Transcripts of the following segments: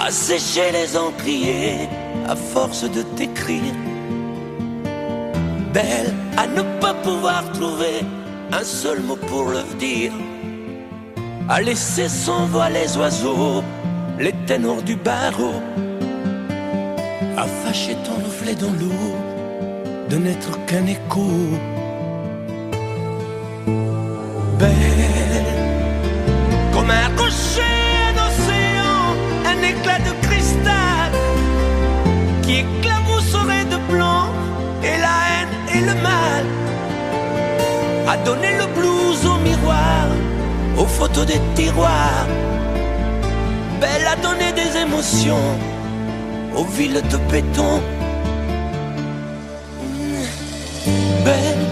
Assécher les encriers à force de t'écrire. Belle à ne pas pouvoir trouver un seul mot pour le dire. À laisser s'envoler les oiseaux, les ténors du barreau. À fâcher ton reflet dans l'eau, de n'être qu'un écho. Belle comme un rocher, un océan, un éclat de cristal qui éclabousserait de blanc et la haine et le mal. À donner le blues au miroir, aux photos des tiroirs. Belle à donner des émotions aux villes de béton. Belle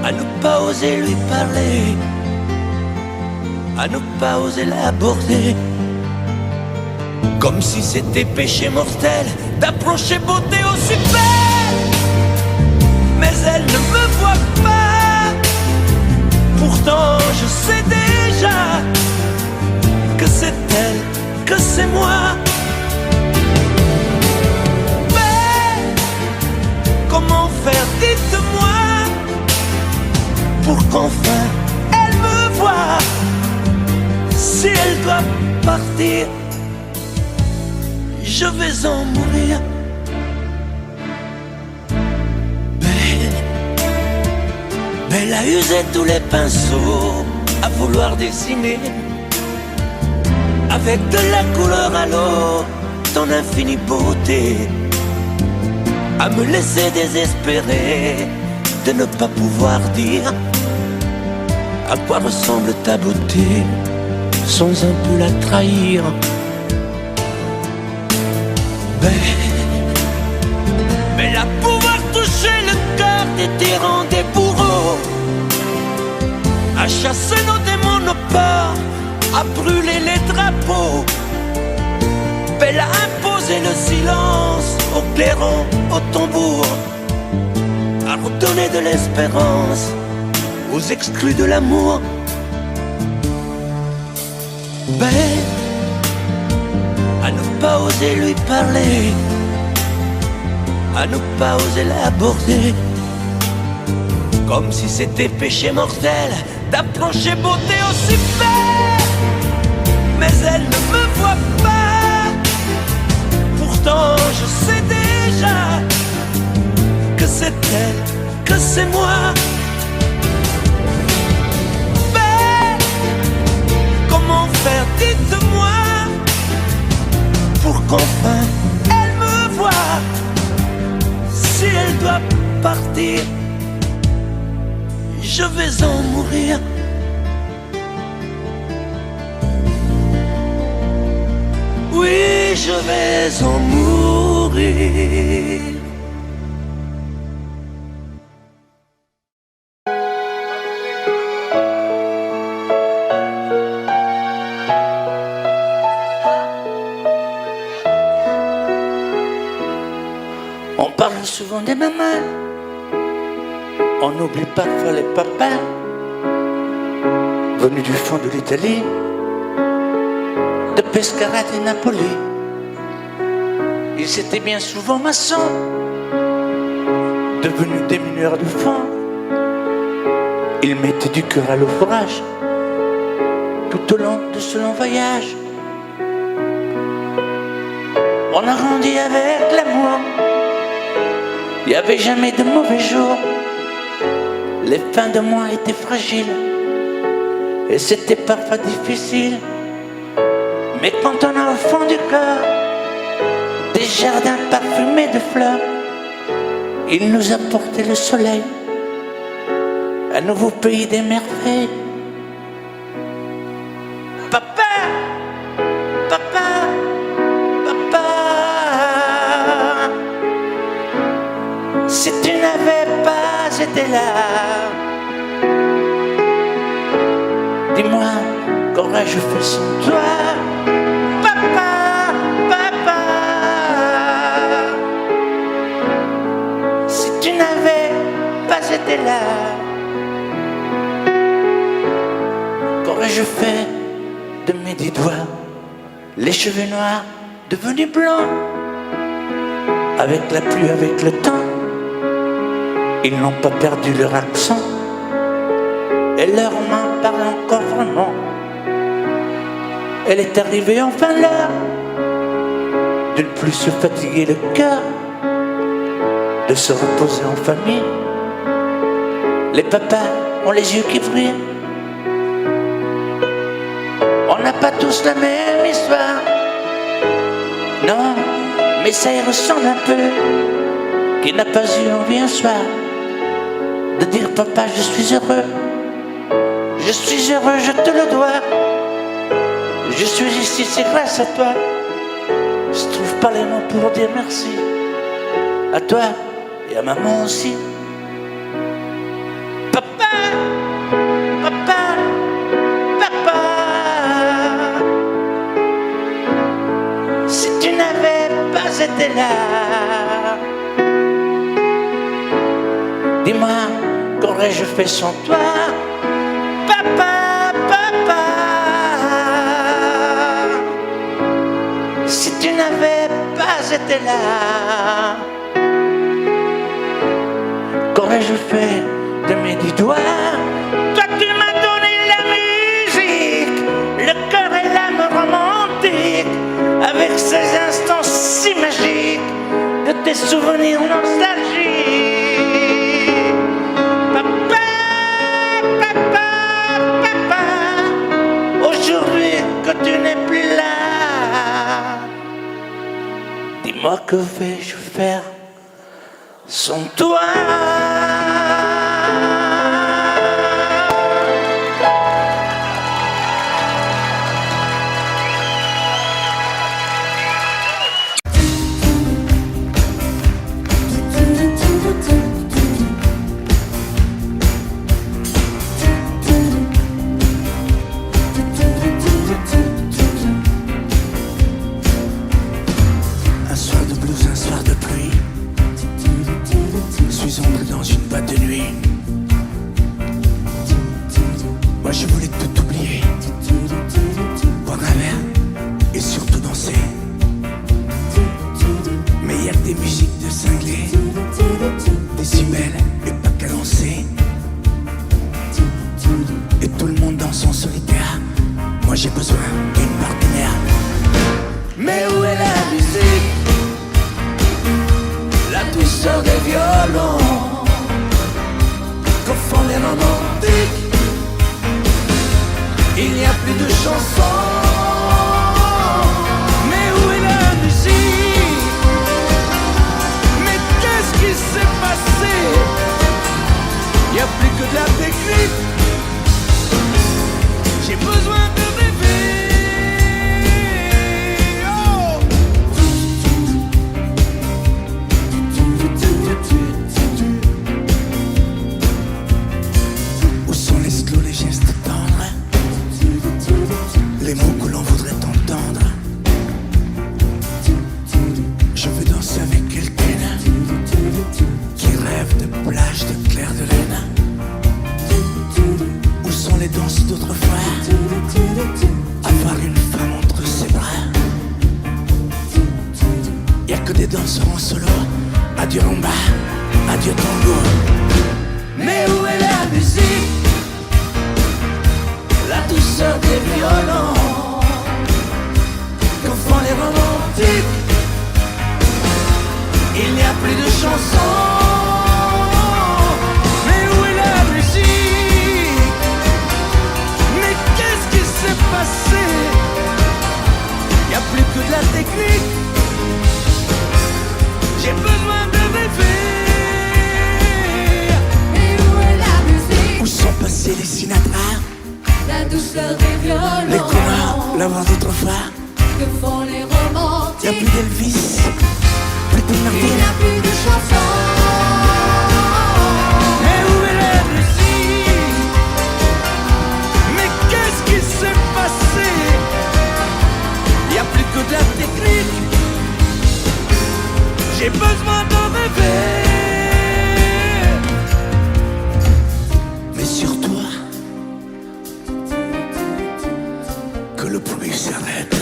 à ne pas oser lui parler, à ne pas oser l'aborder, comme si c'était péché mortel d'approcher beauté aussi belle. Mais elle ne me voit pas, pourtant je sais déjà que c'est elle, que c'est moi. Mais comment faire, dites-moi, pour qu'enfin elle me voie. Si elle doit partir, je vais en mourir. Belle a usé tous les pinceaux à vouloir dessiner avec de la couleur à l'eau ton infinie beauté, à me laisser désespérer de ne pas pouvoir dire à quoi ressemble ta beauté sans un peu la trahir. Belle à pouvoir toucher le cœur des tyrans, des bourreaux, à chasser nos démons, nos peurs, à brûler les drapeaux. Belle à imposer le silence au clairon, au tambour, à redonner de l'espérance aux exclus de l'amour. Belle à ne pas oser lui parler, à ne pas oser l'aborder, comme si c'était péché mortel d'approcher beauté aussi belle. Mais elle ne me voit pas, pourtant je sais déjà que c'est elle, que c'est moi. Belle, comment faire, dites-moi, pour qu'enfin elle me voie. Si elle doit partir, je vais en mourir. Oui, je vais en mourir. On parle souvent des mamans, on oublie parfois les papas venus du fond de l'Italie, de Pescara et Napoli. Ils étaient bien souvent maçons, devenus des mineurs de fond. Ils mettaient du cœur à l'ouvrage tout au long de ce long voyage. On a grandi avec l'amour, il n'y avait jamais de mauvais jours. Les fins de mois étaient fragiles et c'était parfois difficile. Mais quand on a au fond du cœur des jardins parfumés de fleurs, il nous a porté le soleil, un nouveau pays des merveilles. Papa, papa, papa, si tu n'avais pas été là, dis-moi, qu'aurais-je fait sans toi? Papa, papa, si tu n'avais pas été là, qu'aurais-je fait de mes 10 doigts? les cheveux noirs devenus blancs. Avec la pluie, avec le temps, ils n'ont pas perdu leur accent. Et leurs mains parlent encore vraiment. Elle est arrivée enfin l'heure de ne plus se fatiguer le cœur, de se reposer en famille. Les papas ont les yeux qui brillent. On n'a pas tous la même histoire, non, mais ça y ressemble un peu. Qui n'a pas eu envie un soir de dire papa je suis heureux. Je suis heureux, je te le dois. Je suis ici, c'est grâce à toi. Je trouve pas les mots pour dire merci. À toi et à maman aussi. Papa, papa, papa. Si tu n'avais pas été là, dis-moi, qu'aurais-je fait sans toi? Papa, papa. Si tu n'avais pas été là, qu'aurais-je fait de mes 10 doigts? Toi tu m'as donné la musique, le cœur et l'âme romantique, avec ces instants si magiques de tes souvenirs nostalgiques. Papa, papa, papa, aujourd'hui que tu n'es plus là, dis-moi que vais-je faire sans toi? Un soir de blues, un soir de pluie, je suis entré dans une boîte de nuit. Moi je voulais tout oublier, boire un verre et surtout danser. Mais y a que des musiques de cinglés, décibels et pas cadencés. Et tout le monde danse en solitaire. Moi j'ai besoin d'une partenaire. Mais où est la musique? La douceur des violons que font les romantiques. Il n'y a plus de chansons. Mais où est la musique? Mais qu'est-ce qui s'est passé? Il n'y a plus que de la technique. J'ai besoin de rêver. Où sont les slows, les gestes tendres, les mots que l'on voudrait entendre? Je veux danser avec quelqu'un qui rêve de plage de clair de lune. Où sont les danses d'autrefois? Avoir une femme entre ses bras. Y'a que des danseurs en solo. Adieu rumba, adieu tango. Mais où est la musique? La douceur des violons que font les romantiques. Il n'y a plus de chansons. Mais où est la musique? Mais qu'est-ce qui s'est passé? Il n'y a plus que de la technique. J'ai besoin de rêver. Mais où est la musique? Où sont passés les Sinatra, La douceur des violons les coureurs, la voix d'autrefois? que font les Y'a romantiques. plus d'Elvis, plus de Il n'y Martina. a plus de chansons. Mais où est la musique? Mais qu'est-ce qui s'est passé? Y'a plus que de la technique. J'ai besoin de rêver. Mais sur toi, que le bruit s'arrête.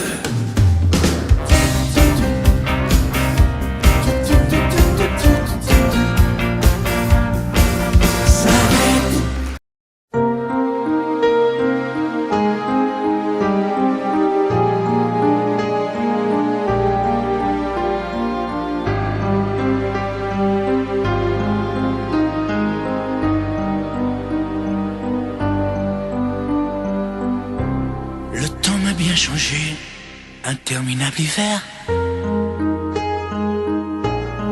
bien changé, interminable hiver,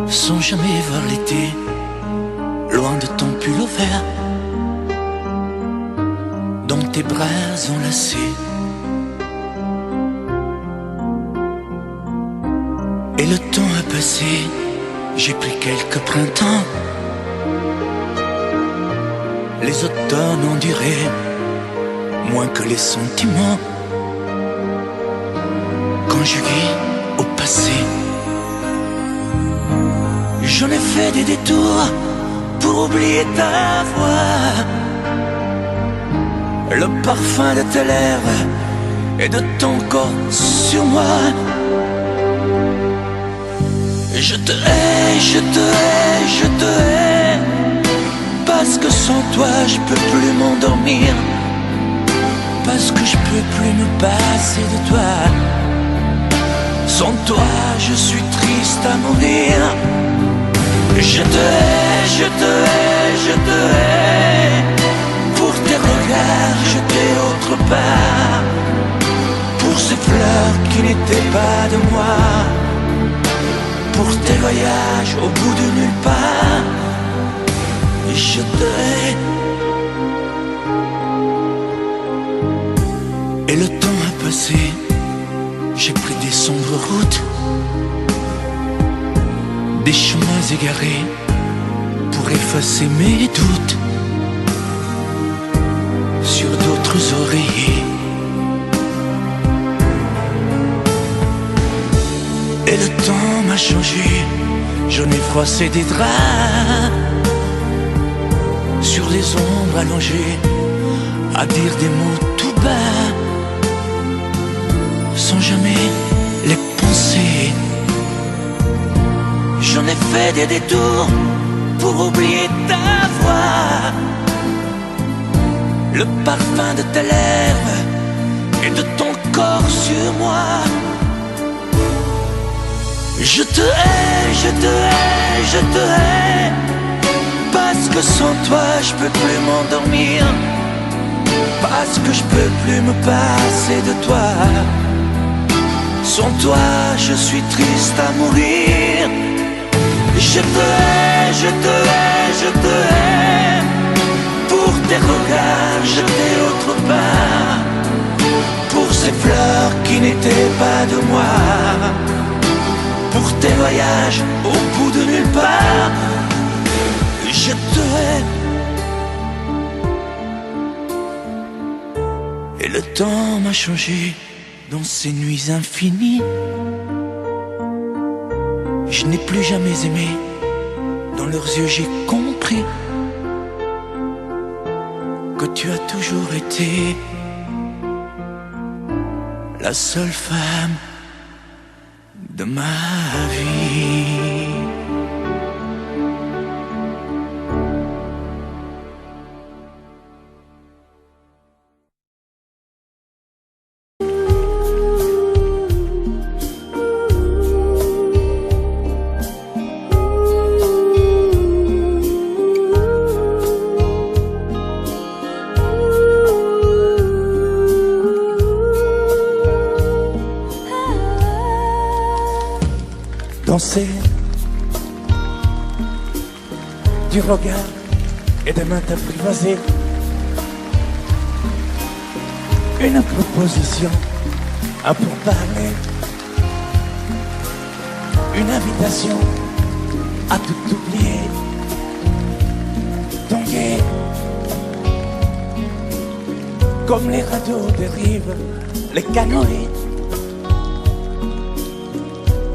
sans jamais voir l'été, loin de ton pull au vert, dans tes bras enlacés. Et le temps a passé, j'ai pris quelques printemps, les automnes ont duré moins que les sentiments. Quand je vis au passé, j'en ai fait des détours pour oublier ta voix, le parfum de tes lèvres et de ton corps sur moi. Je te hais, je te hais, je te hais, parce que sans toi je peux plus m'endormir, parce que je peux plus me passer de toi. Sans toi je suis triste à mourir. Je te hais, je te hais, je te hais, pour tes regards jetés autre part, pour ces fleurs qui n'étaient pas de moi, pour tes voyages au bout de nulle part. Je te hais. Et le temps a passé, j'ai pris des sombres routes, des chemins égarés pour effacer mes doutes sur d'autres oreillers. Et le temps m'a changé, j'en ai froissé des draps sur les ombres allongées, à dire des mots tout bas, sans jamais les penser. J'en ai fait des détours pour oublier ta voix, le parfum de tes lèvres et de ton corps sur moi. Je te hais, je te hais, je te hais, parce que sans toi je peux plus m'endormir, parce que je peux plus me passer de toi. Sans toi je suis triste à mourir. Je te hais, je te hais, je te hais, pour tes regards jetés autre part, pour ces fleurs qui n'étaient pas de moi, pour tes voyages au bout de nulle part. Je te hais. Et le temps m'a changé dans ces nuits infinies. Je n'ai plus jamais aimé, dans leurs yeux j'ai compris que tu as toujours été la seule femme de ma vie. Danser du regard et des mains t'apprivoiser, une proposition, un pourparler, une invitation à tout oublier, tanguer comme les radeaux des rives, les canoës,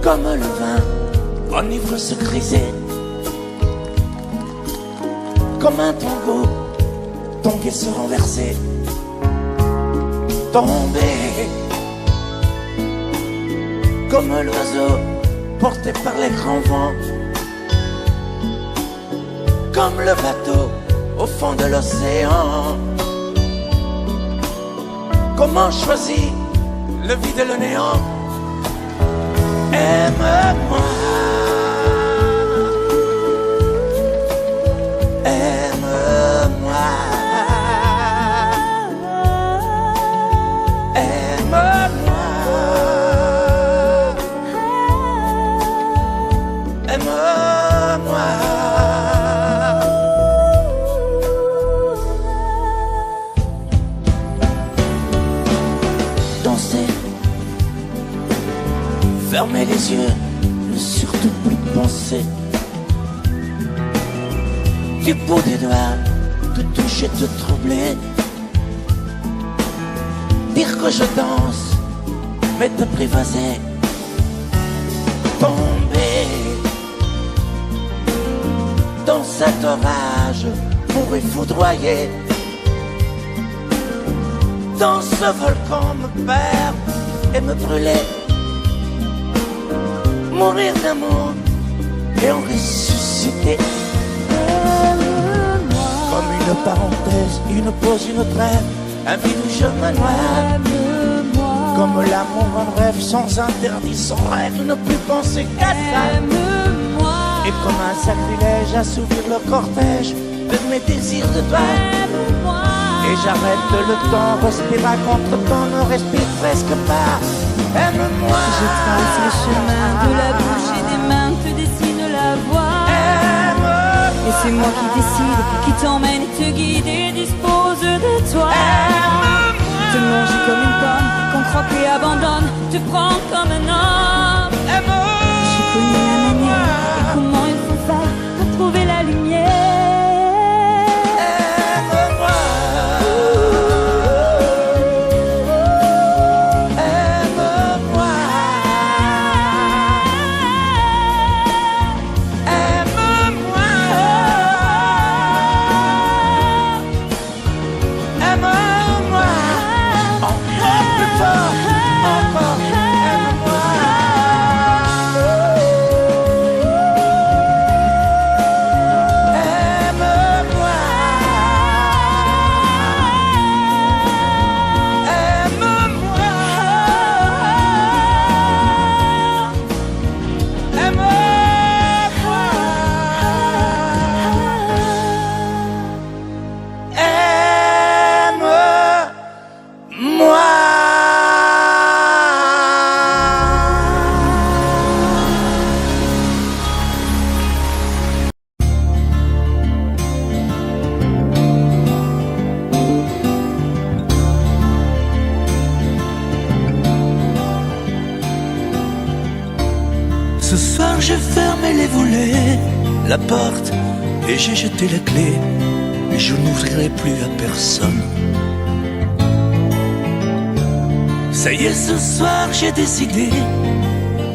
comme le vin enivre se griser, comme un tango, tanguer se renverser, tomber, comme l'oiseau porté par les grands vents, comme le bateau au fond de l'océan. Comment choisir le vide et le néant? Aime-moi, aime-moi, aime-moi. Fermer les yeux, ne surtout plus penser. Du bout des doigts, te toucher, te troubler. Dire que je danse, mais te privaser. Tomber dans cet orage pour y foudroyer. Dans ce volcan me perdre et me brûler. Mourir d'amour et en ressusciter. Comme une parenthèse, une pause, une trêve, un vide où je me noie. Comme l'amour en rêve, sans interdit, sans règle, ne plus penser qu'à ça. Et comme un sacrilège, assouvir le cortège de mes désirs de toi. Et j'arrête le temps, respire à contre-temps, ne respire presque pas. Aime-moi. Je trace le chemin de la bouche et des mains, te dessine la voie. Aime-moi. Et c'est moi qui décide, qui t'emmène, te guide et dispose de toi. Aime-moi. Te mange comme une pomme, qu'on croque et abandonne, te prend comme un homme. J'ai connu la manière et comment il faut faire pour trouver la lumière. Ce soir j'ai fermé les volets, la porte, et j'ai jeté la clé. Et je n'ouvrirai plus à personne. Ça y est, ce soir j'ai décidé.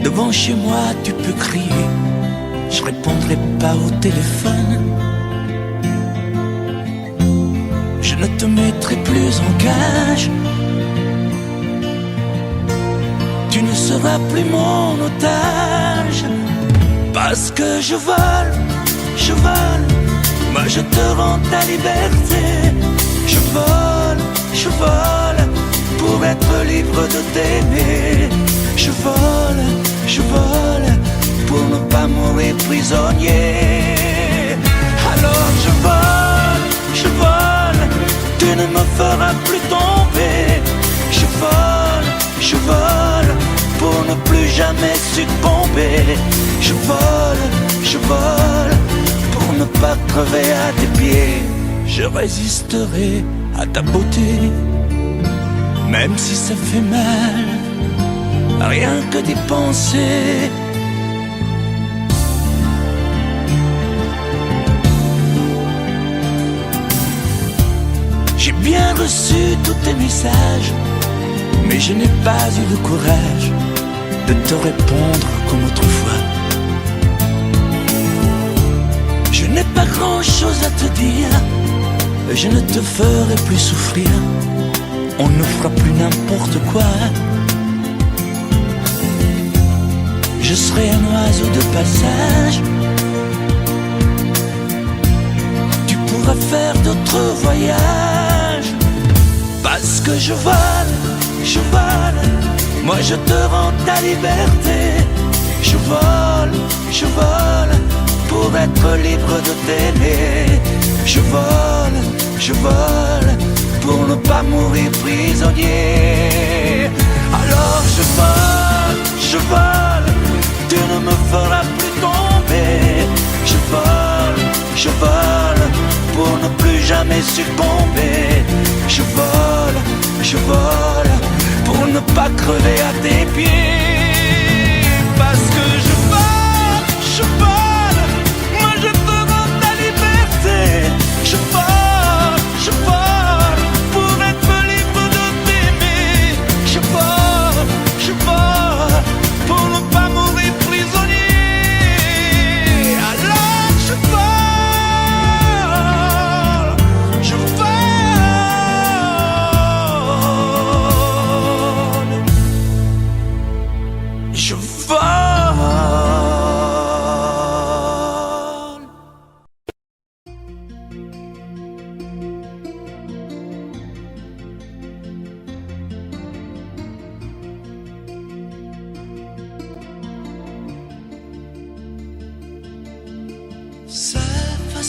Devant chez moi tu peux crier, je répondrai pas au téléphone. Je ne te mettrai plus en cage. Tu ne seras plus mon otage. Parce que je vole, moi je te rends ta liberté. Je vole, pour être libre de t'aimer. Je vole, pour ne pas mourir prisonnier. Alors je vole, tu ne me feras plus tomber. Je vole, pour ne plus jamais succomber. Je vole, pour ne pas crever à tes pieds. Je résisterai à ta beauté, même si ça fait mal, rien que d'y penser. J'ai bien reçu tous tes messages, mais je n'ai pas eu le courage de te répondre comme autrefois. Je n'ai pas grand-chose à te dire, je ne te ferai plus souffrir. On ne fera plus n'importe quoi. Je serai un oiseau de passage. Tu pourras faire d'autres voyages. Parce que je vole, moi je te rends ta liberté. Je vole, pour être libre de t'aimer. Je vole, pour ne pas mourir prisonnier. Alors je vole, tu ne me feras plus tomber. Je vole, pour ne plus jamais succomber. Je vole, pour ne pas crever à tes pieds.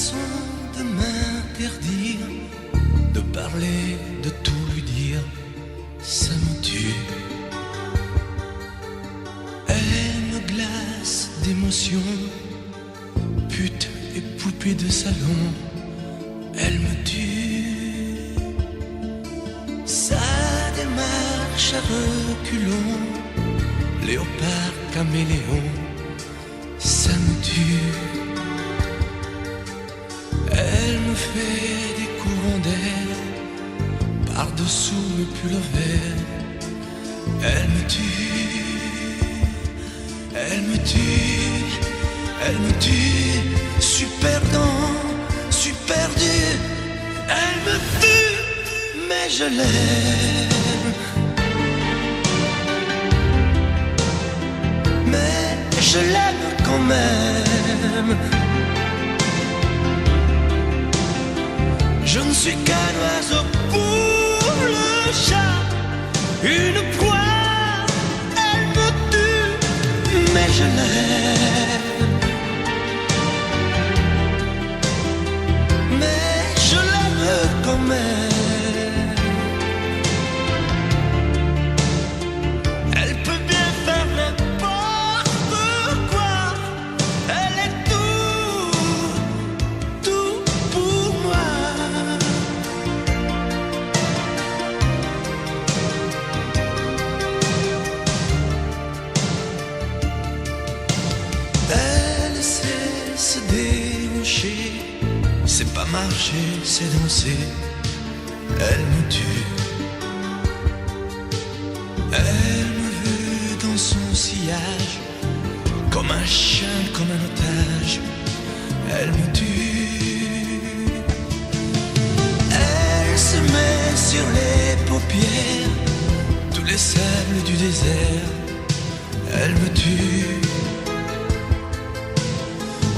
façon de m'interdire de parler, de tout lui dire, ça me tue. Elle me glace d'émotion, pute et poupée de salon, elle me tue. Sa démarche à reculons, léopard caméléon, ça me tue. Elle me fait des courants d'air par-dessous mes pulls verts. Elle me tue, elle me tue, elle me tue. Super dent, super dur. Elle me tue, mais je l'aime. Mais je l'aime quand même. Je ne suis qu'un oiseau pour le chat, une proie, elle me tue, mais je l'aime. Mais je l'aime quand même. Elle peut bien faire n'importe quoi, elle est tout pour moi. Elle sait se déhancher, c'est pas marcher, c'est danser. Elle me tue. Elle me veut dans son sillage, comme un chien, comme un otage. Elle me tue. Elle se met sur les paupières tous les sables du désert. Elle me tue.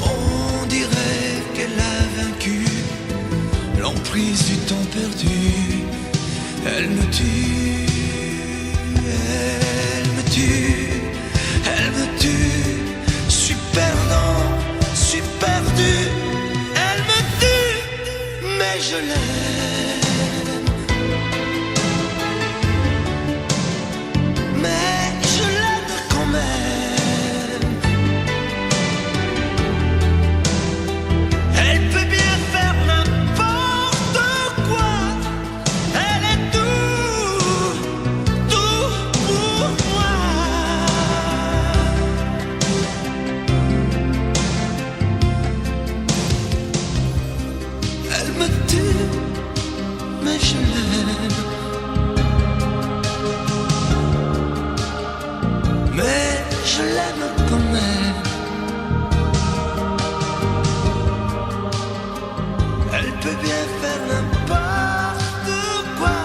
On dirait qu'elle a vaincu l'emprise du temps perdu. Elle me tue, elle me tue, elle me tue. Super dent, super dur. Elle me tue, mais je l'aime. Mais je l'aime quand même. Elle peut bien faire n'importe quoi. Elle est tout pour moi. Elle me tue, mais je l'aime. Mais je l'aime quand même. Elle peut bien faire n'importe quoi.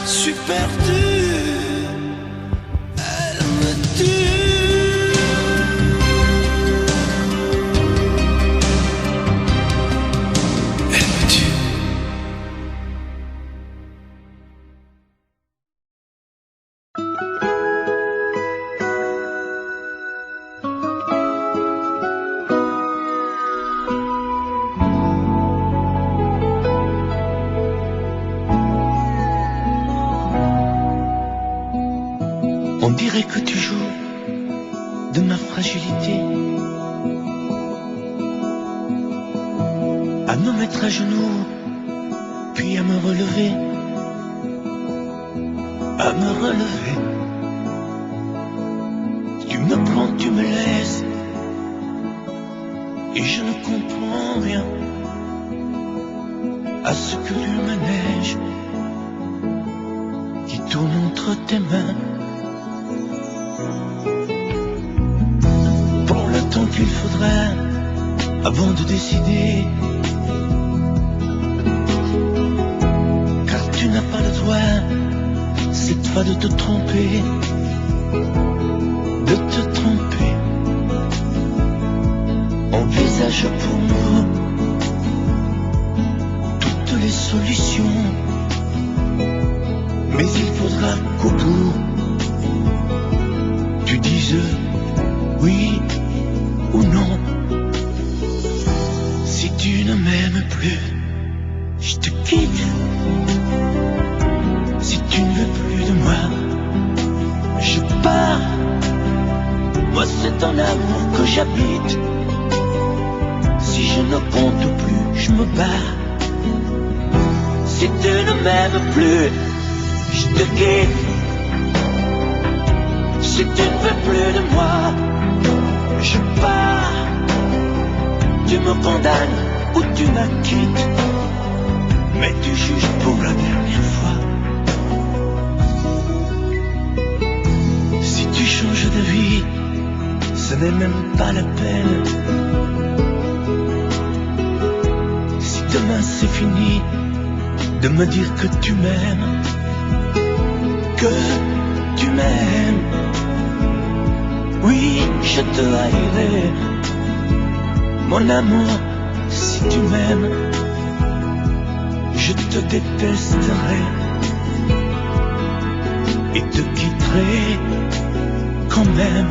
Super dur. Elle me tue. Elle me tue. On dirait que tu joues de ma fragilité, à me mettre à genoux, puis à me relever, à me relever. Tu me prends, tu me laisses, et je ne comprends rien à ce que tu manèges qui tourne entre tes mains. Prends le temps qu'il faudra avant de décider, car tu n'as pas le droit cette fois de te tromper, de te tromper. Envisage pour nous toutes les solutions, mais il faudra qu'au bout tu dises oui ou non. Si tu ne c'est ton amour que j'habite. Si je ne compte plus, je me bats. Si tu ne m'aimes plus, je te quitte. Si tu ne veux plus de moi, je pars. Tu me condamnes ou tu m'acquittes, mais tu juges pour la dernière fois. Si tu changes de vie, ce n'est même pas la peine. Si demain c'est fini, de me dire que tu m'aimes, que tu m'aimes. Oui, je te haïrai, mon amour, si tu m'aimes. Je te détesterai et te quitterai quand même.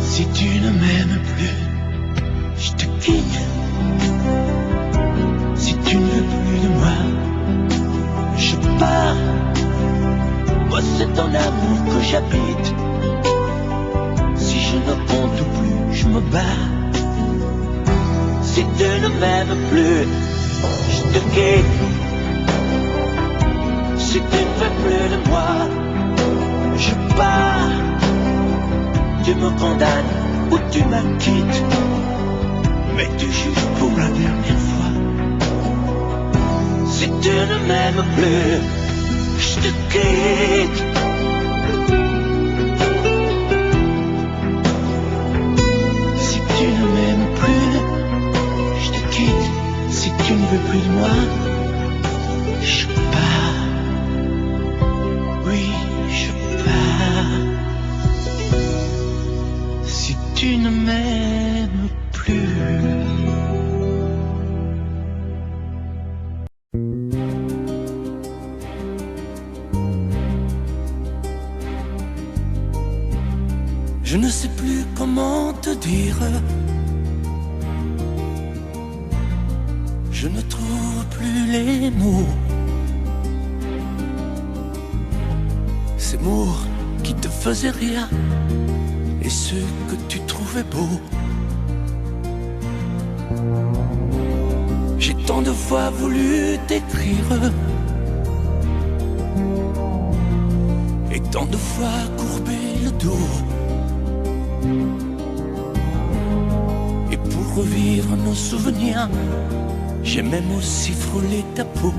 Si tu ne m'aimes plus, je te quitte. Si tu ne veux plus de moi, je pars. Moi c'est ton amour que j'habite. Si je ne compte plus, je me bats. Si tu ne m'aimes plus, je te quitte. Si tu ne veux plus de moi, je pars. Tu me condamnes ou tu m'acquittes, mais tu juges pour la dernière fois. Si tu ne m'aimes plus, je te quitte. Si tu ne m'aimes plus, je te quitte. Si tu ne veux plus de moi, je pars. Oui, je pars. Si tu ne m'aimes plus. Je ne sais plus comment te dire. Je ne trouve plus les mots. Ces mots qui te faisaient rire et ceux que tu trouvais beaux. J'ai tant de fois voulu t'écrire et tant de fois courbé le dos. Et pour revivre nos souvenirs, j'ai même aussi frôlé ta peau.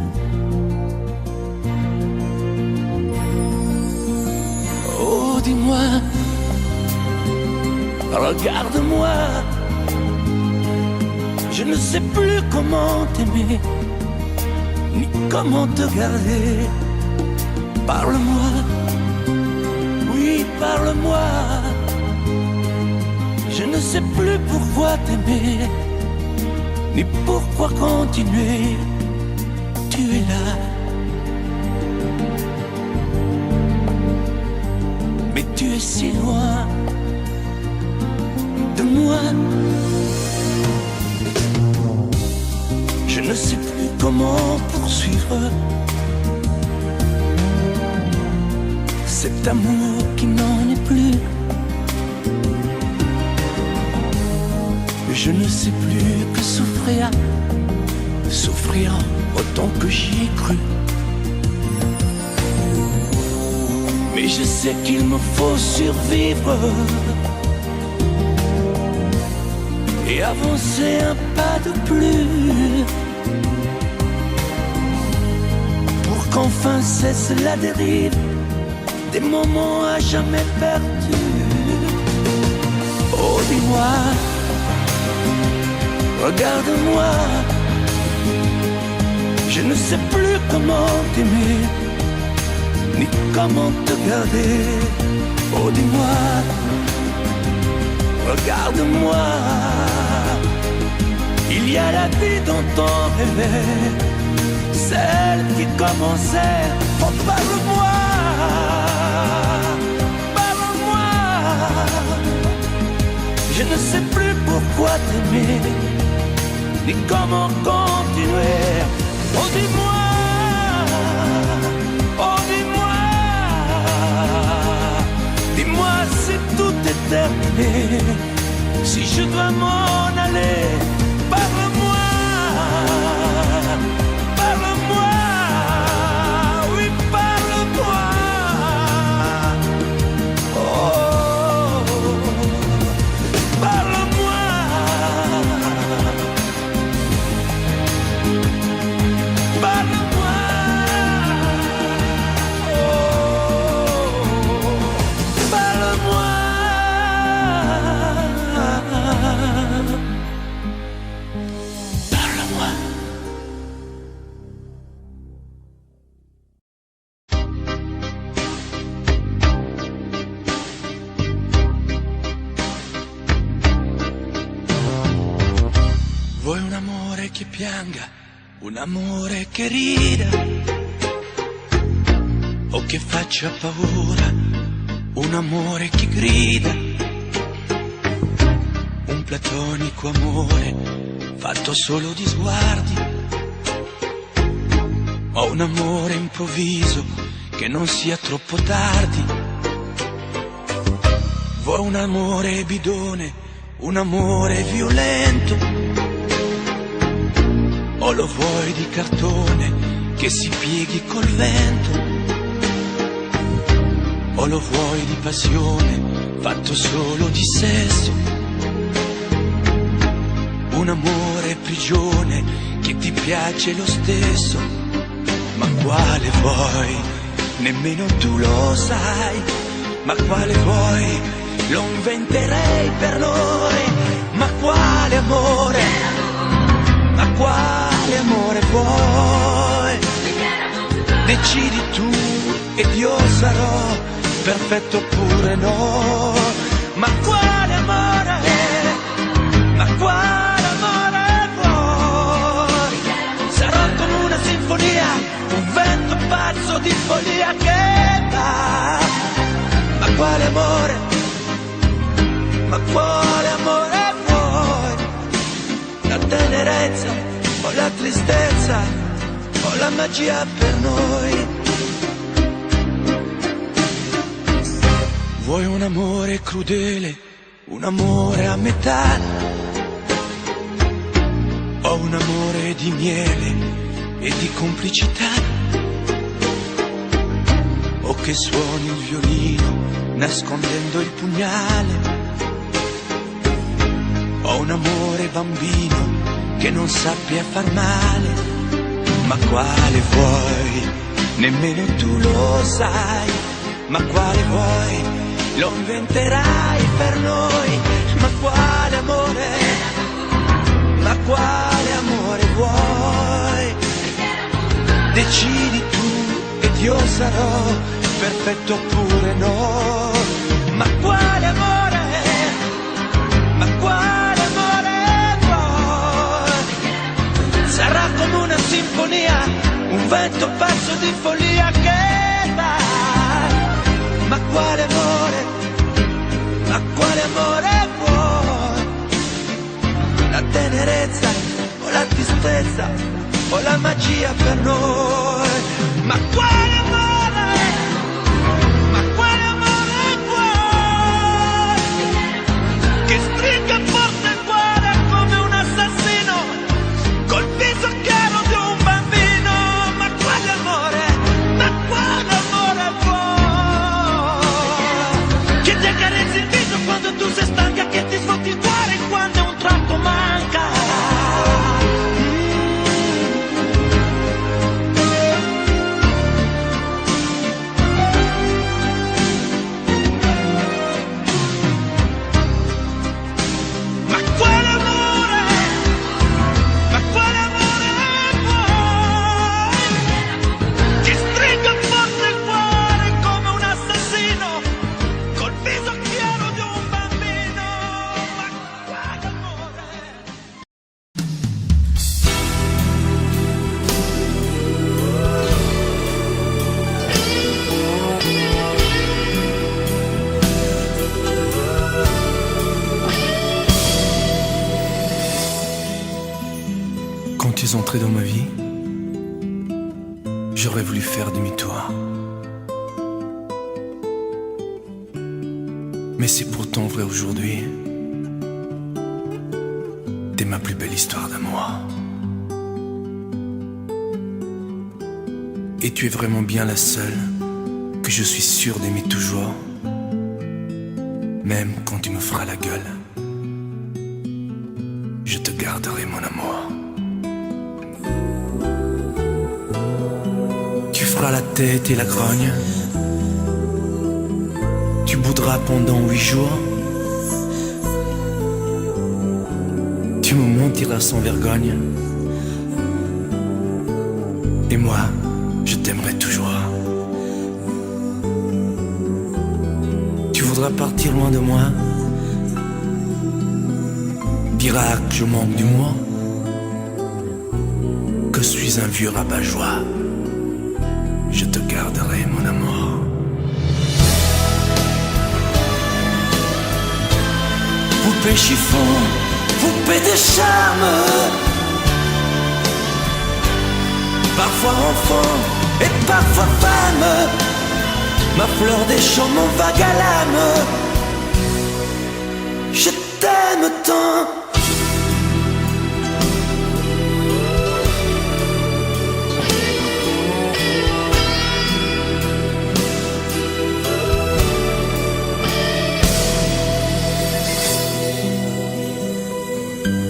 Oh, dis-moi, regarde-moi. Je ne sais plus comment t'aimer, ni comment te garder. Parle-moi, oui, parle-moi. Je ne sais plus pourquoi t'aimer, ni pourquoi continuer. Tu es là, mais tu es si loin de moi. Je ne sais plus comment poursuivre cet amour qui n'en est plus. Je ne sais plus que souffrir, souffrir autant que j'y ai cru. Mais je sais qu'il me faut survivre et avancer un pas de plus pour qu'enfin cesse la dérive des moments à jamais perdus. Oh, dis-moi, regarde-moi, je ne sais plus comment t'aimer, ni comment te garder. Oh, dis-moi, regarde-moi, il y a la vie dont on rêvait, celle qui commençait. Oh, parle-moi, parle-moi, je ne sais plus pourquoi t'aimer, ni comment continuer. Oh, dis-moi, oh, dis-moi, dis-moi si tout est Si je dois m'en aller, parle-moi, parle-moi, oui, parle-moi. Oh, parle-moi, parle-moi. Vuoi un amore che pianga, un amore che rida, o che faccia paura, un amore che grida, un platonico amore fatto solo di sguardi, o un amore improvviso che non sia troppo tardi. Vuoi un amore bidone, un amore violento, o lo vuoi di cartone che si pieghi col vento, o lo vuoi di passione fatto solo di sesso, un amore prigione che ti piace lo stesso. Ma quale vuoi? Nemmeno tu lo sai. Ma quale vuoi? Lo inventerei per noi. Ma quale amore? Ma quale amore vuoi? Decidi tu ed io sarò perfetto oppure no. Ma quale amore? Ma quale amore vuoi? Sarò come una sinfonia, un vento pazzo di follia che va. Ma quale amore? Ma quale amore vuoi? La tenerezza o la tristezza o la magia per noi? Vuoi un amore crudele, un amore a metà, o un amore di miele e di complicità, o che suoni il violino nascondendo il pugnale, o un amore bambino che non sappia far male. Ma quale vuoi? Nemmeno tu lo sai. Ma quale vuoi? Lo inventerai per noi. Ma quale amore? Ma quale amore vuoi? Decidi tu ed io sarò perfetto oppure no. Ma quale amore? Ma quale amore vuoi? Sarà come una sinfonia, un vento pazzo di follia che va. Ma quale amore? Ma quale amore vuoi? La tenerezza o la tristezza o la magia per noi? Ma quale amore? Ma quale amore vuoi? Che stringa forte il cuore come un assassino col viso chiaro di un bambino. Ma quale amore? Ma quale amore vuoi? Che ti accarezzi il viso quando tu sei stanca, che ti sfotti il cuore quando un tratto manca. Ma quale amore? Ma quale amore vuoi? Che stringa forte il cuore come un assassino col viso chiaro di un bambino. Ma quale amore? Quand tu es entré dans ma vie, j'aurais voulu faire demi-tour. Mais c'est pourtant vrai aujourd'hui. ma plus belle histoire d'amour. Et tu es vraiment bien la seule que je suis sûr d'aimer toujours, même quand tu me feras la gueule. Je te garderai mon amour. Tu feras la tête et la grogne. Tu boudras pendant 8 jours. Tu me mentiras sans vergogne. Et moi, je t'aimerai toujours. Tu voudras partir loin de moi. Diras que je manque d'humour, que je suis un vieux rabat-joie. Je te garderai mon amour. Poupée chiffon, poupée de charme, parfois enfant et parfois femme, ma fleur des champs, mon vague à l'âme. Je t'aime tant.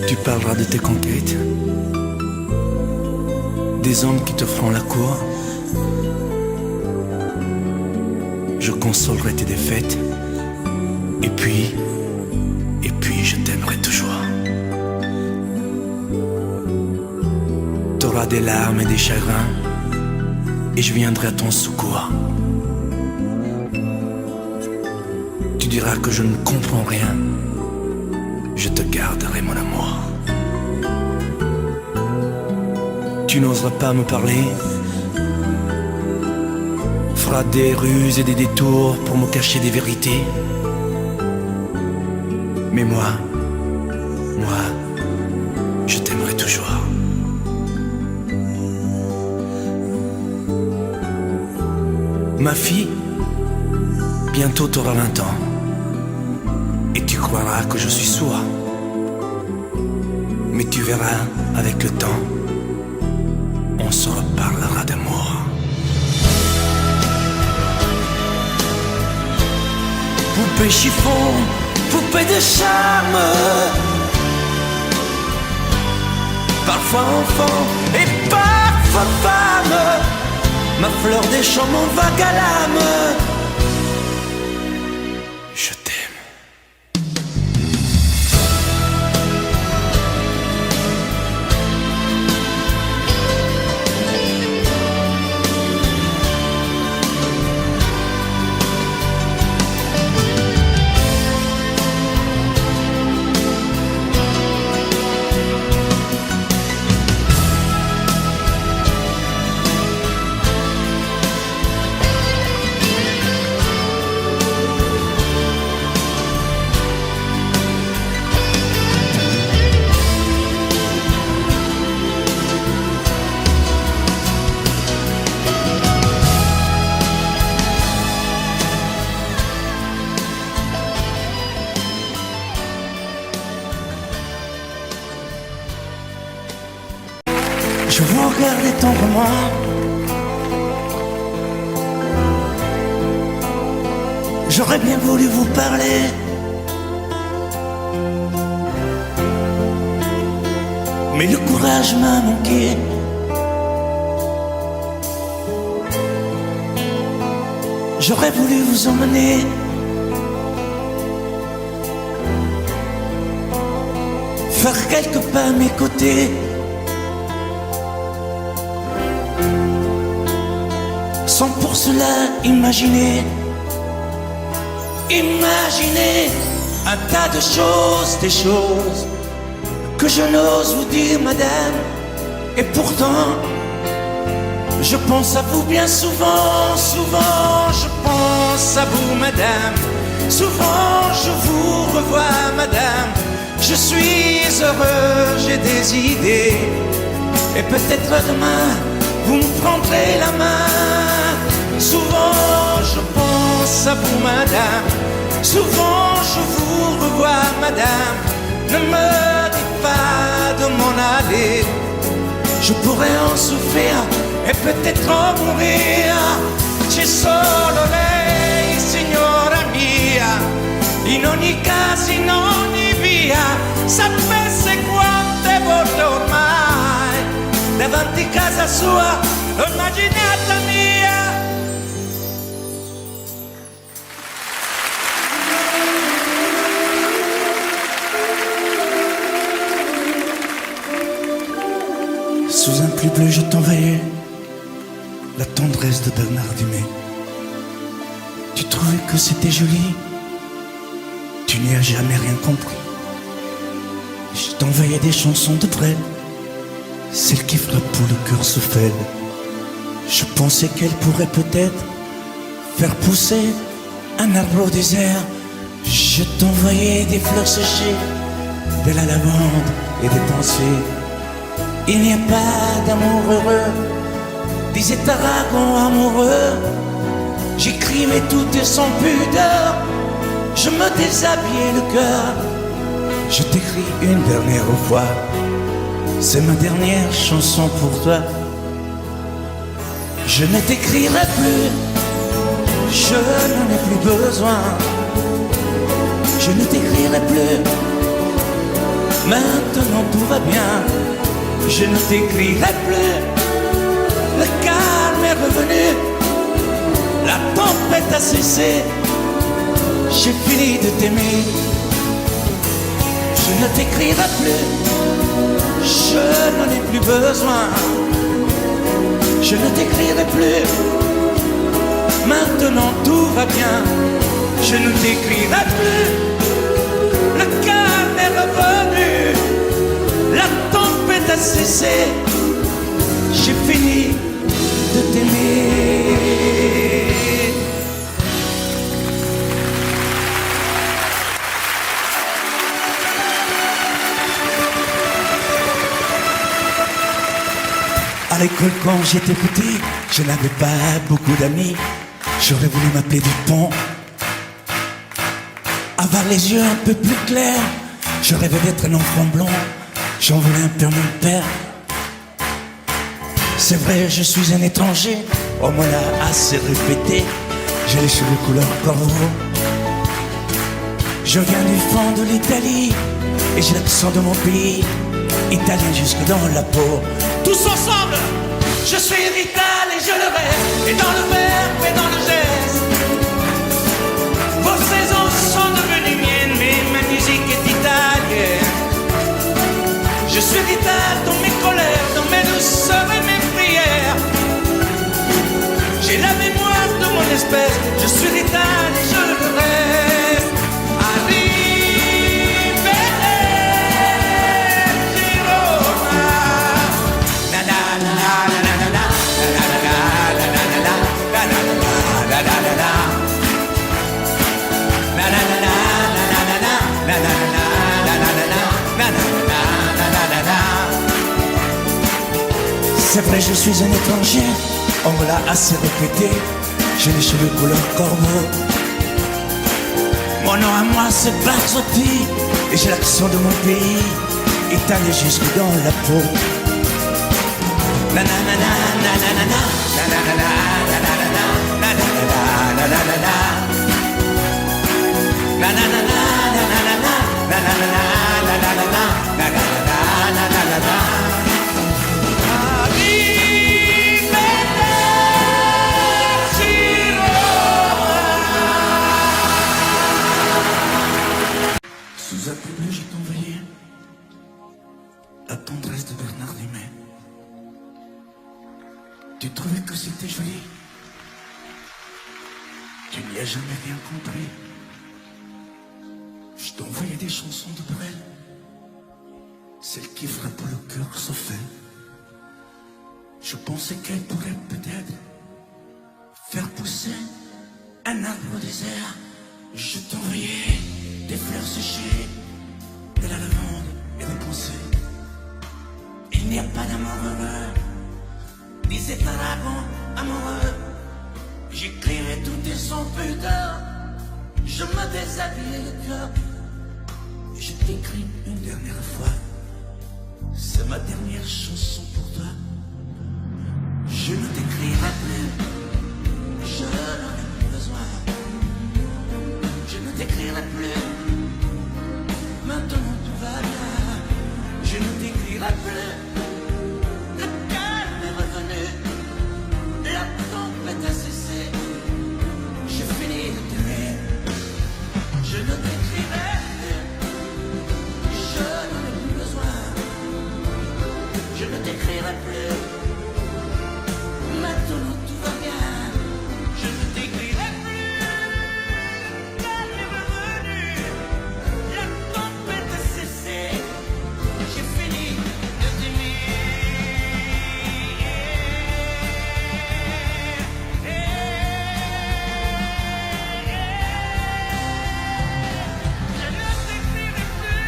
Tu parleras de tes conquêtes, des hommes qui te feront la cour. Je consolerai tes défaites, et puis je t'aimerai toujours. T'auras des larmes et des chagrins, et je viendrai à ton secours. Tu diras que je ne comprends rien, je te garderai mon amour. Tu n'oseras pas me parler, feras des ruses et des détours pour me cacher des vérités. Mais moi, je t'aimerai toujours. Ma fille, bientôt t'auras 20 ans, et tu croiras que je suis sourd. Mais tu verras, avec le temps, on se reparlera d'amour. Poupée chiffon, poupée de charme, parfois enfant et parfois femme, ma fleur des champs, mon vague à l'âme. Je t'aime. Je vous regardais tendrement, j'aurais bien voulu vous parler, mais le courage m'a manqué. J'aurais voulu vous emmener faire quelques pas à mes côtés, sans pour cela imaginer un tas de choses, des choses que je n'ose vous dire, madame. Et pourtant, je pense à vous bien souvent, souvent je pense à vous, madame. Souvent je vous revois, madame. Je suis heureux, j'ai des idées, et peut-être demain vous me prendrez la main. Souvent je pense à vous, madame. Souvent je vous revois, madame. Ne me dites pas je pourrais en souffrir e peut-être en mourir. C'è solo lei, signora mia, in ogni caso, in ogni via. Sapesse quante volte ormai davanti casa sua l'ho immaginata mia. Sous un pli bleu je t'envoyais la tendresse de Bernard Dumay. Tu trouvais que c'était joli, tu n'y as jamais rien compris. Je t'envoyais des chansons de Brel, celles qui frappent où le cœur se fêle. Je pensais qu'elle pourrait peut-être faire pousser un arbre au désert. Je t'envoyais des fleurs séchées, de la lavande et des pensées. Il n'y a pas d'amour heureux, disait Aragon amoureux. J'écrivais tout et sans pudeur, je me déshabillais le cœur. Je t'écris une dernière fois, c'est ma dernière chanson pour toi. Je ne t'écrirai plus, je n'en ai plus besoin. Je ne t'écrirai plus, maintenant tout va bien. Je ne t'écrirai plus, le calme est revenu, la tempête a cessé, j'ai fini de t'aimer. Je ne t'écrirai plus, je n'en ai plus besoin. Je ne t'écrirai plus, maintenant tout va bien. Je ne t'écrirai plus, le calme est revenu, la tempête a cessé, j'ai fini de t'aimer. À l'école quand j'étais petit, je n'avais pas beaucoup d'amis. J'aurais voulu m'appeler Dupont, avoir les yeux un peu plus clairs. Je rêvais d'être un enfant blond, j'en voulais un peu à mon père. C'est vrai, je suis un étranger, on me l'a assez répété. J'ai les cheveux couleur corbeau. Je viens du fond de l'Italie et j'ai l'accent de mon pays, italien jusque dans la peau. Tous ensemble, je suis vital et je le reste, et dans le verbe et dans le geste. Vos saisons sont devenues miennes, mais ma musique est italienne. Je suis vital dans mes colères, dans mes douceurs et mes prières. J'ai la mémoire de mon espèce, je suis vital et je le reste. C'est vrai, je suis un étranger, on me l'a assez répété. J'ai les cheveux couleur corbeau. Mon nom à moi c'est Barzotti, et j'ai l'accent de mon pays, italien jusque dans la peau. Sous un pli bleu, je t'envoyais la tendresse de Bernard Dumay. Tu trouvais que c'était joli, tu n'y as jamais rien compris. Je t'envoyais des chansons de Brel, celles qui frappent le cœur se fait. Je pensais qu'elle pourrait peut-être faire pousser un arbre au désert. Je t'envoyais des fleurs séchées, de la lavande et des pensées. Il n'y a pas d'amour heureux, disait Aragon amoureux. J'écrivais tout et sans pudeur, je me déshabillais le cœur. Je t'écris une dernière fois, C'est ma dernière chanson pour toi. Je ne t'écrirai plus, je n'en ai plus besoin. Je ne t'écrirai plus, maintenant tout va bien. Je ne t'écrirai plus, le calme est revenu, la tempête a cessé. J'ai fini de t'aimer, je ne t'écrirai plus, je n'en ai plus besoin. Je ne t'écrirai plus, maintenant tout va bien. Je ne t'écrirai plus, calme est revenu, la tempête a cessé. J'ai fini de t'aimer. Je ne t'écrirai plus.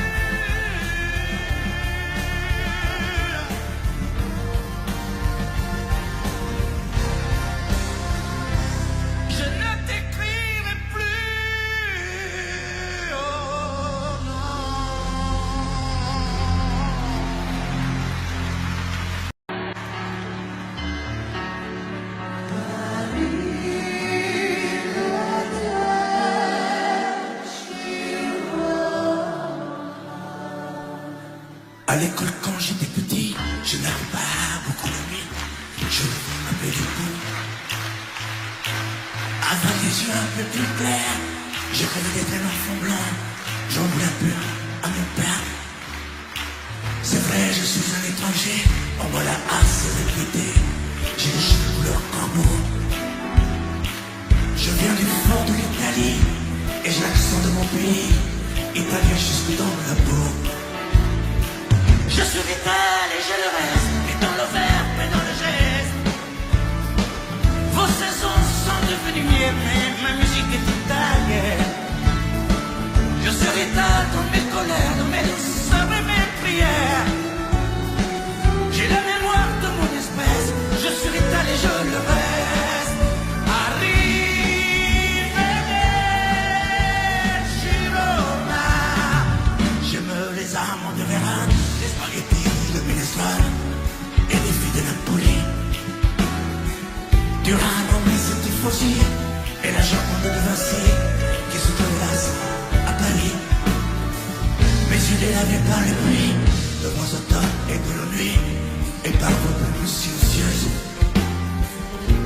Je ne t'écrirai plus. Oh non. À l'école quand j'étais petit, je n'avais pas beaucoup d'amis. Je m'appelais du coup. Avec les yeux un peu plus clairs, je rêvais d'être un enfant blanc. J'en voulais un peu à mon père. C'est vrai, je suis un étranger, en voilà assez de quitter. J'ai les cheveux couleur corbeau. Je viens du fort de l'Italie, et j'ai l'accent de mon pays, italien jusque dans la peau. Je suis vital et je le reste, et dans le verbe et dans le geste. Vos saisons sont devenues miennes, mais ma musique est italienne. Je suis vital dans mes colères, dans mes douces et mes prières. J'ai la mémoire de mon espèce, je suis vital et je le reste. Arrivederci Roma. J'aime les amandes de Vérone, les spaghettis, le minestrone et les filles de Napoli. Durano, mais c'est tifosi et la jambe de Vinci qui se terrasse à Paris. Mes yeux délavés par les pluies de vos automnes et de la nuit et par vos pluies silencieuses.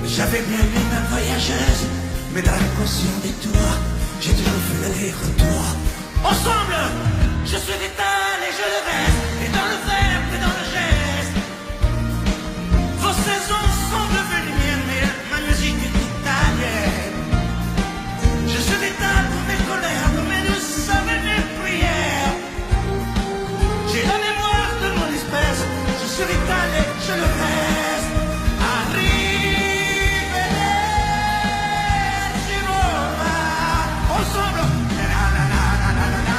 J'avais bien vu ma voyageuse, mais dans l'inconscient des tours, j'ai toujours fait l'aller-retour. Ensemble, je suis vital et je le reste, et dans le verbe et dans le geste. Vos saisons sont devenues miennes, mais ma musique est italienne. Je suis vital pour mes colères, pour mes douces et mes prières. J'ai la mémoire de mon espèce, je suis vital et je le reste. Arrivederci Roma. Ensemble. Na, na, na, na, na, na, na.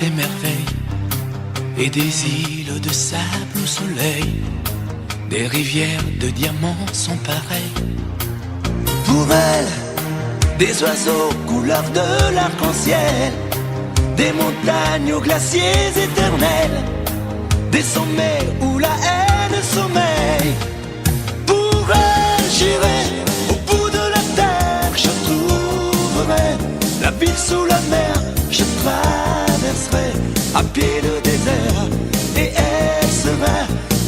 des merveilles et des îles de sable au soleil. Des rivières de diamants sont pareilles. Pour elle, des oiseaux couleur de l'arc-en-ciel, des montagnes aux glaciers éternels, des sommets où la haine sommeille. Pour elle, j'irai au bout de la terre, je trouverai la ville sous la mer, je traverserai à pied le désert, et elle sera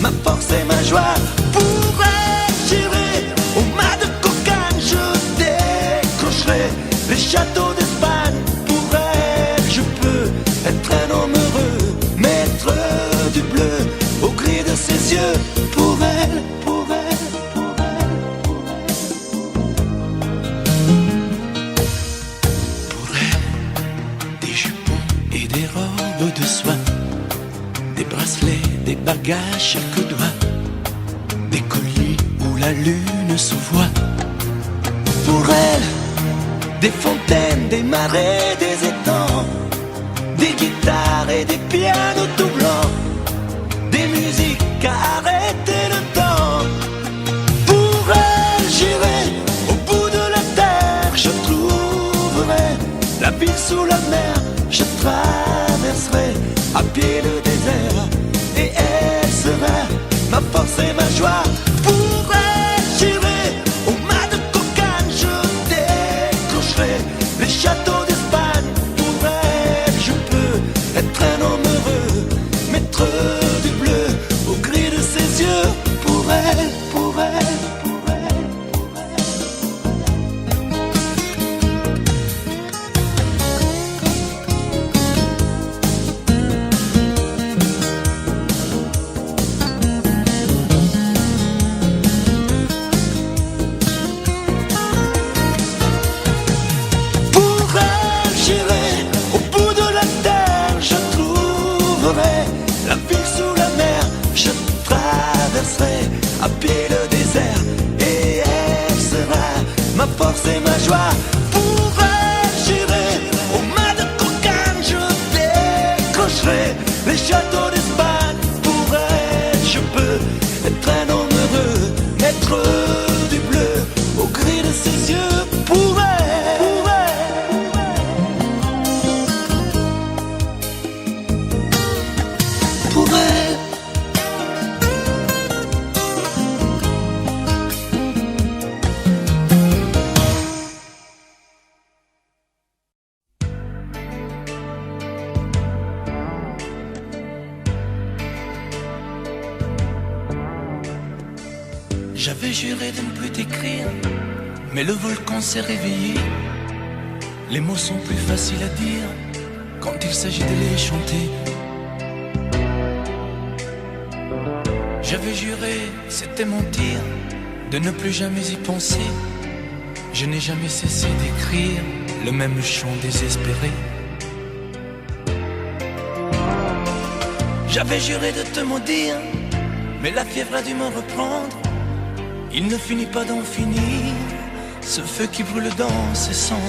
ma force et ma joie. Pour elle, j'irai au mât de cocagne, je décrocherai les châteaux d'Espagne. Pour elle, je peux être un homme heureux, maître du bleu au gris de ses yeux. Pour elle, pour elle, pour elle, pour elle. Pour elle, des jupons et des robes de soie, des bracelets, des bagues à chaque doigt, des colliers où la lune se voit. Pour elle, des fontaines, des marais, des étangs, des guitares et des pianos tout blancs, des musiques à arrêter le temps. Pour elle, j'irai au bout de la terre, je trouverai la ville sous la mer, je traverserai à pied le désert, et elle sera ma force et ma joie. Pour elle, j'irai au mât de cocagne, je décrocherai les châteaux d'Espagne. Pour elle, je peux être un homme heureux, maître du bleu au gris de ses yeux. Pour elle, pour elle, pour elle, pour elle. Pour elle, j'irai au bout de la terre, je trouverai la ville sous la mer, je traverserai à pied le désert, et elle sera ma force et ma joie. Pour elle, j'irai au mât de cocagne, je décrocherai les châteaux d'Espagne. Pour elle, je peux être un homme heureux, maître du bleu au gris de ses yeux. Pour elle, pour elle, pour elle. J'avais juré de ne plus t'écrire, mais le volcan s'est réveillé. Les mots sont plus faciles à dire quand il s'agit de les chanter. J'avais juré, c'était mentir, de ne plus jamais y penser. Je n'ai jamais cessé d'écrire le même chant désespéré. J'avais juré de te maudire, mais la fièvre a dû me reprendre. Il ne finit pas d'en finir, ce feu qui brûle dans ses cendres.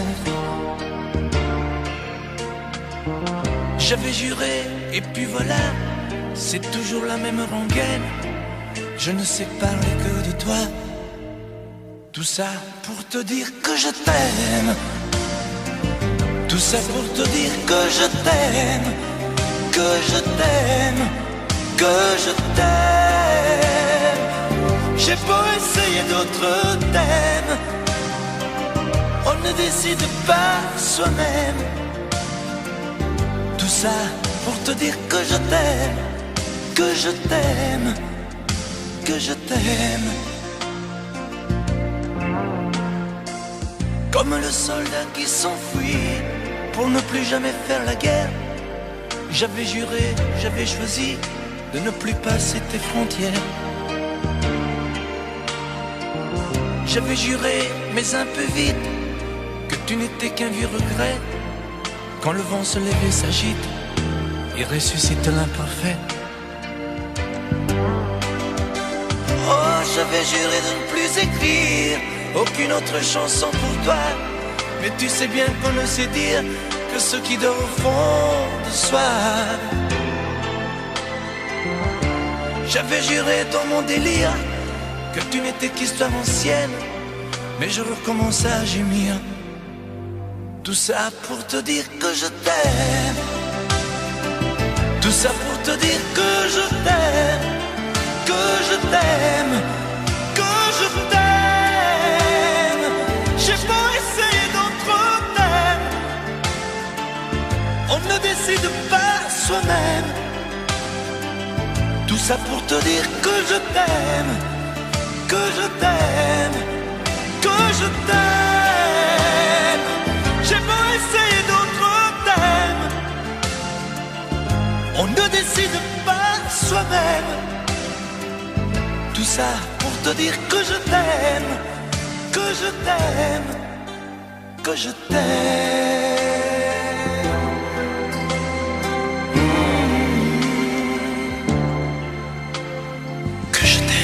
J'avais juré, et puis voilà, c'est toujours la même rengaine. Je ne sais parler que de toi. Tout ça pour te dire que je t'aime. Tout ça pour te dire que je t'aime, que je t'aime, que je t'aime. J'ai beau essayer d'autres thèmes, on ne décide pas soi-même. Tout ça pour te dire que je t'aime, que je t'aime, que je t'aime. Comme le soldat qui s'enfuit pour ne plus jamais faire la guerre. J'avais juré, j'avais choisi de ne plus passer tes frontières. J'avais juré, mais un peu vite, que tu n'étais qu'un vieux regret. Quand le vent se lève et s'agite, il ressuscite l'imparfait. Oh, j'avais juré de ne plus écrire aucune autre chanson pour toi. Mais tu sais bien qu'on ne sait dire que ceux qui dorment au fond du soir. J'avais juré dans mon délire que tu n'étais qu'histoire ancienne, mais je recommence à gémir. Tout ça pour te dire que je t'aime. Tout ça pour te dire que je t'aime, que je t'aime, que je t'aime. J'ai beau essayer d'autres thèmes, on ne décide pas soi-même. Tout ça pour te dire que je t'aime, que je t'aime, que je t'aime. J'ai beau essayer d'autres thèmes, on ne décide pas soi-même. Tout ça pour te dire que je t'aime, que je t'aime, que je t'aime. Que je t'aime.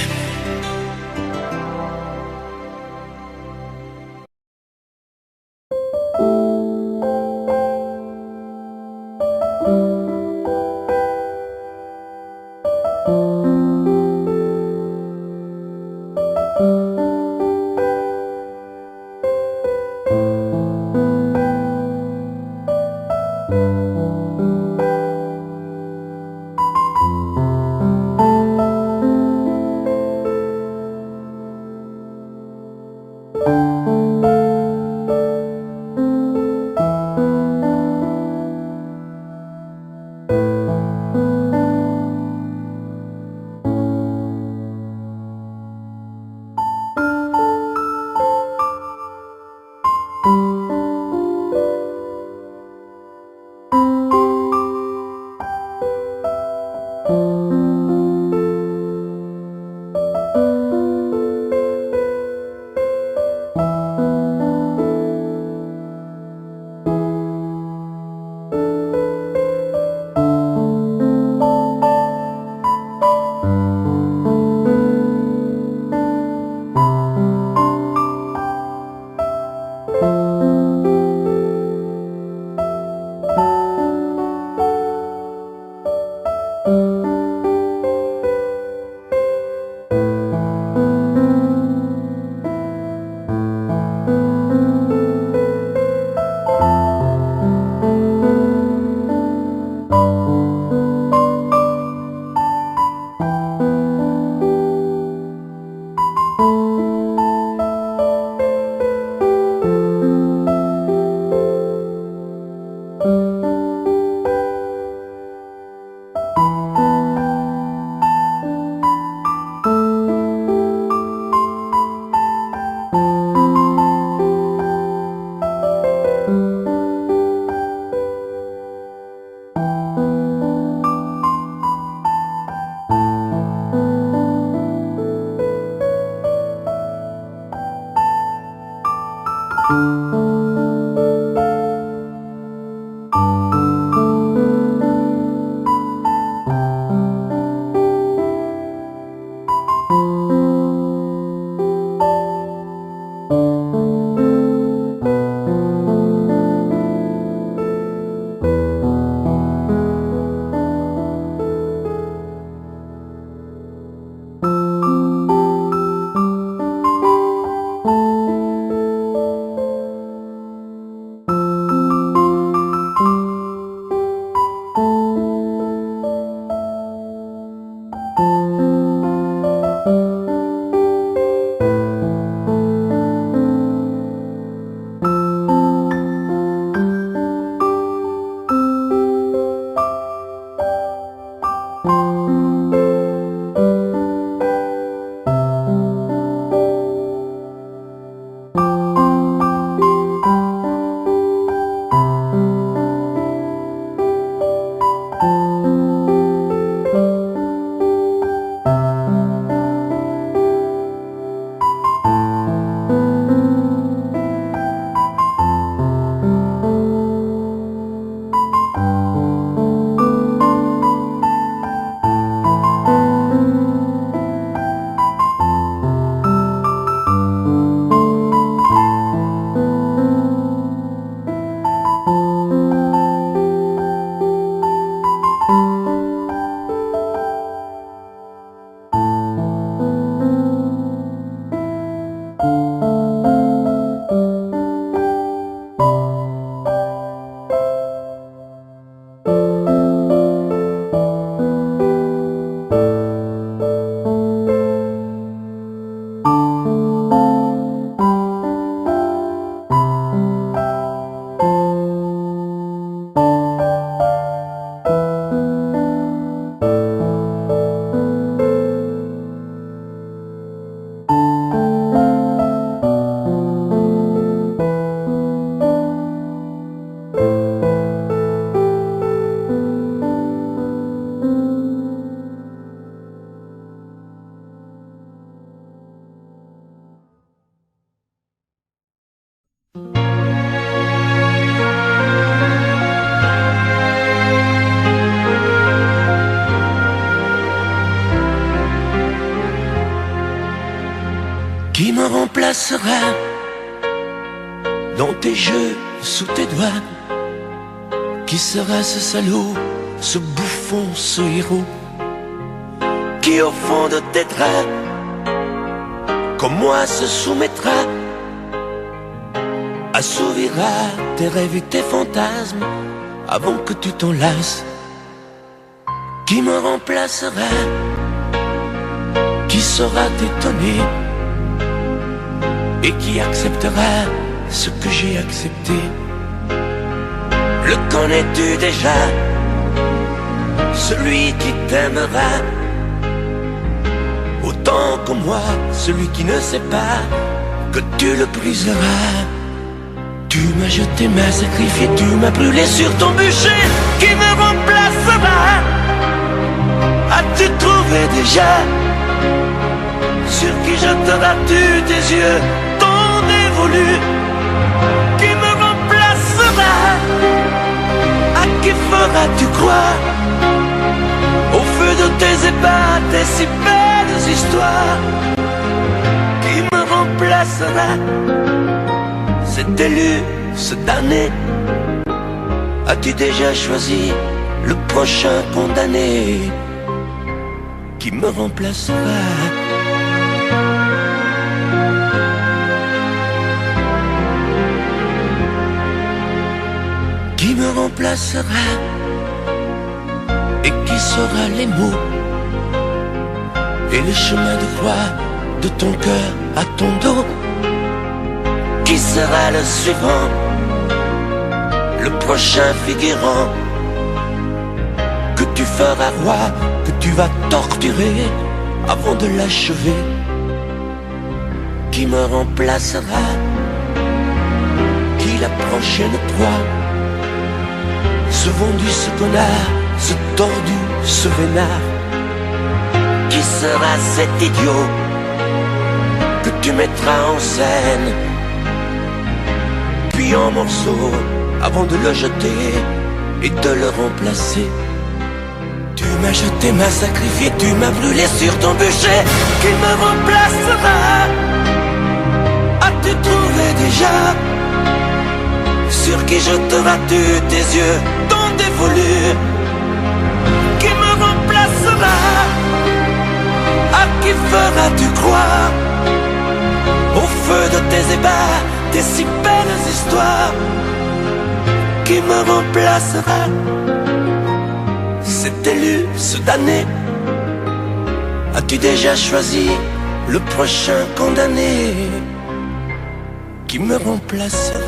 remplacera dans tes jeux, sous tes doigts. Qui sera ce salaud, ce bouffon, ce héros, qui au fond de tes draps, comme moi, se soumettra, assouvira tes rêves et tes fantasmes avant que tu t'en lasses. Qui me remplacera, qui saura t'étonner et qui acceptera ce que j'ai accepté. Le connais-tu déjà, celui qui t'aimera autant que moi, celui qui ne sait pas que tu le briseras. Tu m'as jeté, m'as sacrifié, tu m'as brûlé sur ton bûcher. Qui me remplacera? As-tu trouvé déjà sur qui jetteras-tu tes yeux ton dévolu? Qui me remplacera? À qui feras-tu croire au feu de tes ébats, tes si belles histoires? Qui me remplacera? Cet élu, ce damné, as-tu déjà choisi le prochain condamné? Qui me remplacera? Qui me remplacera? Et qui saura les mots et le chemin de croix de ton cœur à ton dos? Qui sera le suivant, le prochain figurant que tu feras roi, que tu vas torturer avant de l'achever? Qui me remplacera? Qui la prochaine proie? Ce vendu, ce connard, ce tordu, ce vénard? Qui sera cet idiot que tu mettras en scène, puis en morceaux, avant de le jeter et de le remplacer? Tu m'as jeté, m'as sacrifié, tu m'as brûlé sur ton bûcher. Qui me remplacera? As-tu trouvé déjà sur qui jetteras-tu tes yeux ton dévolu? Qui me remplacera? À qui feras-tu croire au feu de tes ébats, tes si belles histoires? Qui me remplacera? Cet élu, ce damné, as-tu déjà choisi le prochain condamné? Qui me remplacera?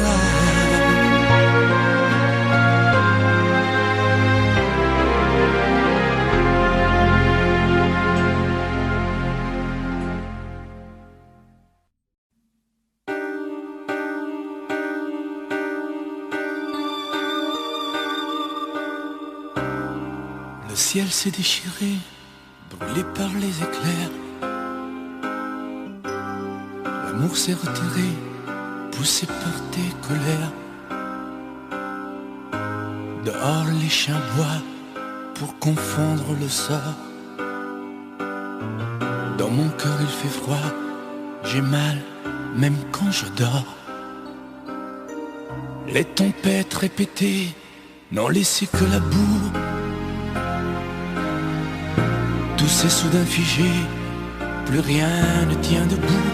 Le ciel s'est déchiré, brûlé par les éclairs. L'amour s'est retiré, poussé par tes colères. Dehors les chiens boient pour confondre le sort. Dans mon cœur il fait froid, j'ai mal même quand je dors. Les tempêtes répétées n'ont laissé que la boue. Tout s'est soudain figé, plus rien ne tient debout.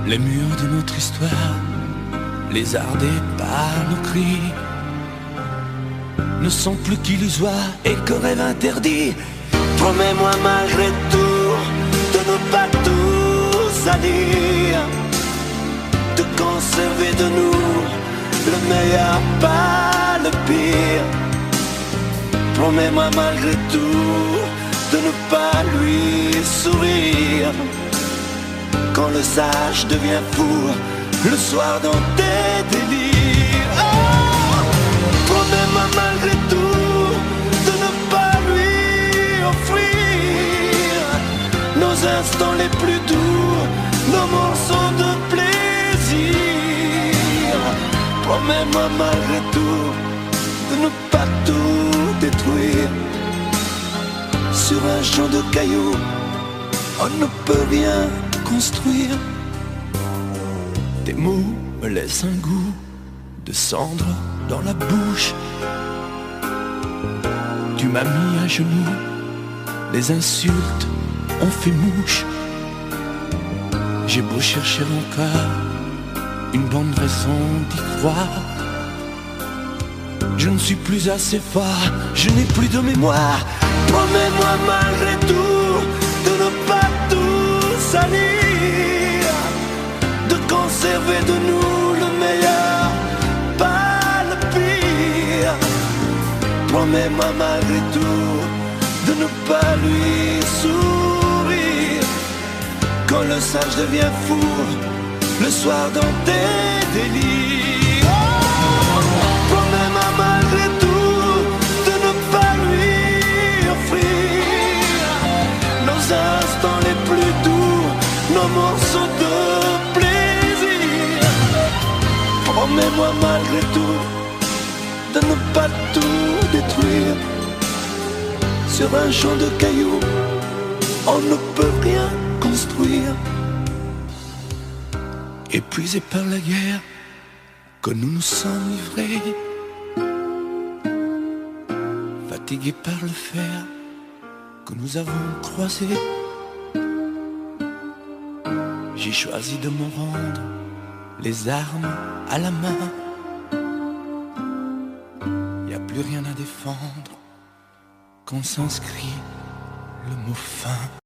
Les murs de notre histoire, lézardés par nos cris, ne sont plus qu'illusoires et que rêve interdit. Promets-moi malgré tout de ne pas tout salir, de conserver de nous le meilleur, pas le pire. Promets-moi malgré tout de ne pas lui sourire quand le sage devient fou le soir dans tes délires. Oh, promets-moi malgré tout de ne pas lui offrir nos instants les plus doux, nos morceaux de plaisir. Promets-moi malgré tout de ne pas tout détruire. Sur un champ de cailloux, on ne peut rien construire. Tes mots me laissent un goût de cendre dans la bouche. Tu m'as mis à genoux, les insultes ont fait mouche. J'ai beau chercher encore une bonne raison d'y croire, je ne suis plus assez fort, je n'ai plus de mémoire. Promets-moi malgré tout de ne pas tout salir, de conserver de nous le meilleur, pas le pire. Promets-moi malgré tout de ne pas lui sourire quand le sage devient fou le soir dans tes délires. Oh, promets-moi malgré tout de ne pas lui offrir nos instants les plus doux, nos morceaux de plaisir. Promets-moi malgré tout de ne pas tout détruire. Sur un champ de cailloux, on ne peut rien construire. Épuisés par la guerre que nous nous sommes livrés, fatigués par le fer que nous avons croisé, j'ai choisi de me rendre les armes à la main. Y a plus rien à défendre quand s'inscrit le mot fin.